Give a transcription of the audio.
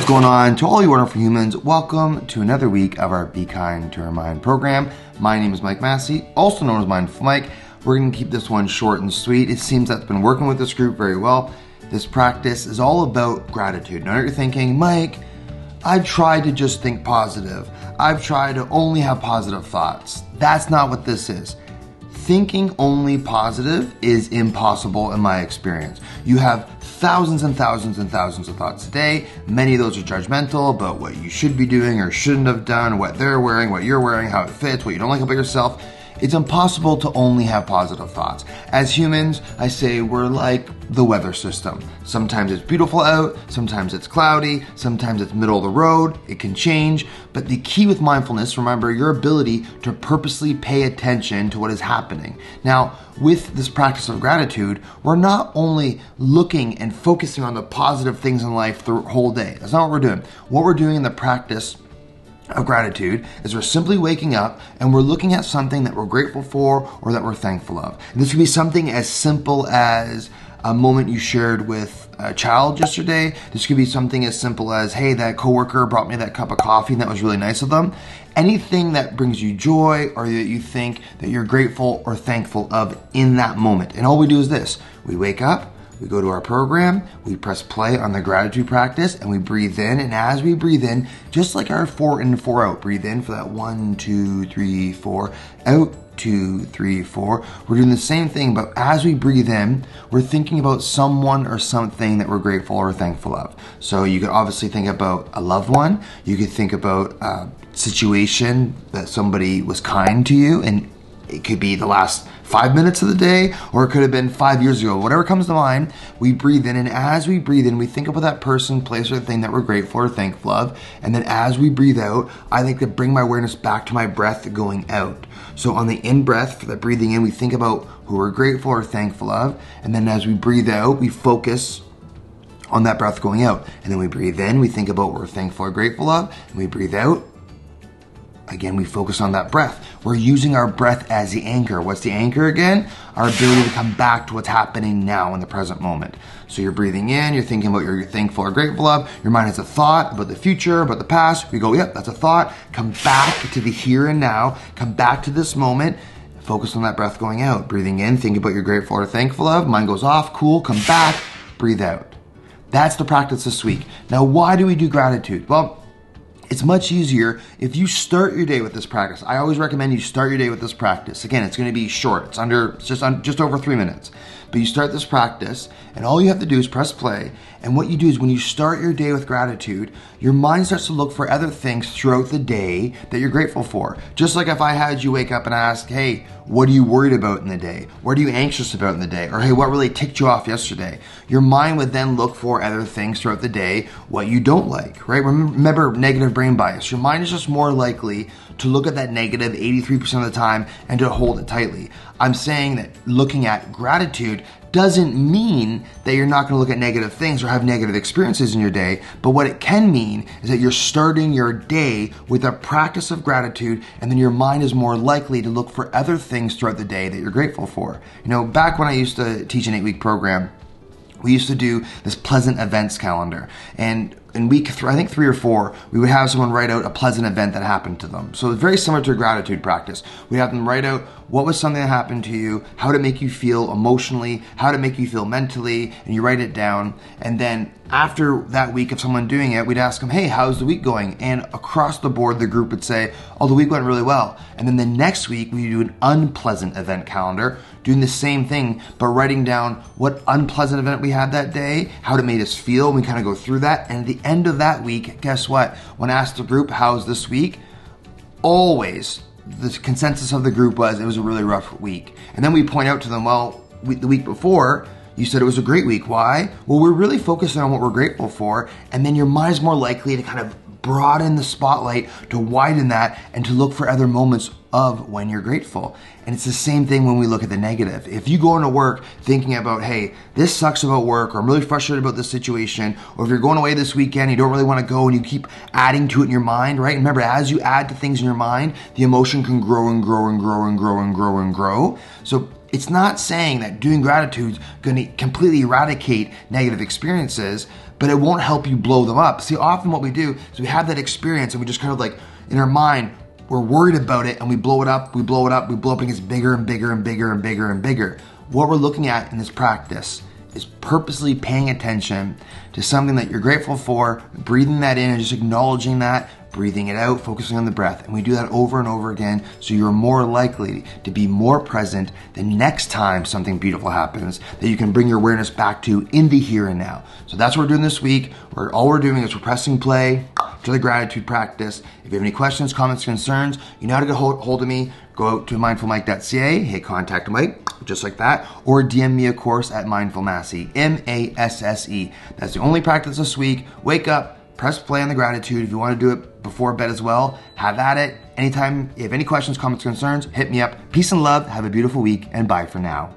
going on to all you wonderful humans? Welcome to another week of our Be Kind to Our Mind program. My name is Mike Massey, also known as Mindful Mike. We're going to keep this one short and sweet. It seems that's been working with this group very well. This practice is all about gratitude. Now you're thinking, Mike, I've tried to just think positive. I've tried to only have positive thoughts. That's not what this is. Thinking only positive is impossible in my experience. You have thousands and thousands and thousands of thoughts a day. Many of those are judgmental about what you should be doing or shouldn't have done, what they're wearing, what you're wearing, how it fits, what you don't like about yourself. It's impossible to only have positive thoughts. As humans, I say we're like the weather system. Sometimes it's beautiful out, sometimes it's cloudy, sometimes it's middle of the road. It can change, but the key with mindfulness, remember, your ability to purposely pay attention to what is happening. Now, with this practice of gratitude, we're not only looking and focusing on the positive things in life the whole day. That's not what we're doing. What we're doing in the practice of gratitude is we're simply waking up and we're looking at something that we're grateful for or that we're thankful of. And this could be something as simple as a moment you shared with a child yesterday. This could be something as simple as, hey, that coworker brought me that cup of coffee and that was really nice of them. Anything that brings you joy or that you think that you're grateful or thankful of in that moment. And all we do is this. We wake up, we go to our program, we press play on the gratitude practice, and we breathe in. And as we breathe in, just like our 4 in, 4 out, breathe in for that 1, 2, 3, 4, out, 2, 3, 4. We're doing the same thing, but as we breathe in, we're thinking about someone or something that we're grateful or thankful of. So you could obviously think about a loved one. You could think about a situation that somebody was kind to you, and it could be the last 5 minutes of the day, or it could have been 5 years ago. Whatever comes to mind, we breathe in. And as we breathe in, we think about that person, place, or thing that we're grateful or thankful of. And then as we breathe out, I like to bring my awareness back to my breath going out. So on the in-breath, for the breathing in, we think about who we're grateful or thankful of. And then as we breathe out, we focus on that breath going out. And then we breathe in, we think about what we're thankful or grateful of. And we breathe out. Again, we focus on that breath. We're using our breath as the anchor. What's the anchor again? Our ability to come back to what's happening now in the present moment. So you're breathing in, you're thinking about what you're thankful or grateful of. Your mind has a thought about the future, about the past. We go, yep, that's a thought. Come back to the here and now. Come back to this moment. Focus on that breath going out. Breathing in, think about what you're grateful or thankful of. Mind goes off, cool, come back, breathe out. That's the practice this week. Now, why do we do gratitude? Well, it's much easier if you start your day with this practice. I always recommend you start your day with this practice. Again, it's going to be short. It's just over 3 minutes. But you start this practice, and all you have to do is press play. And what you do is when you start your day with gratitude, your mind starts to look for other things throughout the day that you're grateful for. Just like if I had you wake up and ask, hey, what are you worried about in the day? What are you anxious about in the day? Or hey, what really ticked you off yesterday? Your mind would then look for other things throughout the day, what you don't like, right? Remember negative brain bias. Your mind is just more likely to look at that negative 83% of the time and to hold it tightly. I'm saying that looking at gratitude doesn't mean that you're not going to look at negative things or have negative experiences in your day, but what it can mean is that you're starting your day with a practice of gratitude, and then your mind is more likely to look for other things throughout the day that you're grateful for. You know, back when I used to teach an 8-week program, we used to do this pleasant events calendar, and in week 3 or 4, we would have someone write out a pleasant event that happened to them. So it's very similar to a gratitude practice. We have them write out what was something that happened to you, how to make you feel emotionally, how to make you feel mentally, and you write it down. And then after that week of someone doing it, we'd ask them, hey, how's the week going? And across the board, the group would say, oh, the week went really well. And then the next week, we do an unpleasant event calendar, doing the same thing, but writing down what unpleasant event we had that day, how it made us feel. We kind of go through that. And at the end of that week, guess what? When asked the group, how's this week? Always the consensus of the group was it was a really rough week. And then we point out to them, well, the week before, you said it was a great week. Why? Well, we're really focusing on what we're grateful for, and then your mind's more likely to kind of broaden the spotlight, to widen that, and to look for other moments of when you're grateful. And it's the same thing when we look at the negative. If you go into work thinking about, hey, this sucks about work, or I'm really frustrated about this situation, or if you're going away this weekend, you don't really want to go, and you keep adding to it in your mind, right? Remember, as you add to things in your mind, the emotion can grow and grow and grow and grow and grow and grow. So It's not saying that doing gratitude is going to completely eradicate negative experiences, but it won't help you blow them up. See, often what we do is we have that experience and we just kind of like, in our mind, we're worried about it and we blow it up, we blow it up, we blow up, and it gets bigger and bigger and bigger and bigger and bigger. What we're looking at in this practice is purposely paying attention to something that you're grateful for, breathing that in and just acknowledging that, breathing it out, focusing on the breath. And we do that over and over again, so you're more likely to be more present the next time something beautiful happens that you can bring your awareness back to in the here and now. So that's what we're doing this week. All we're doing is we're pressing play to the gratitude practice. If you have any questions, comments, concerns, you know how to get hold of me. Go out to mindfulmike.ca, hit contact Mike, just like that, or DM me, of course, at mindfulmasse, M-A-S-S-E. That's the only practice this week. Wake up, press play on the gratitude. If you want to do it before bed as well, have at it. Anytime, if you have any questions, comments, concerns, hit me up. Peace and love, have a beautiful week, and bye for now.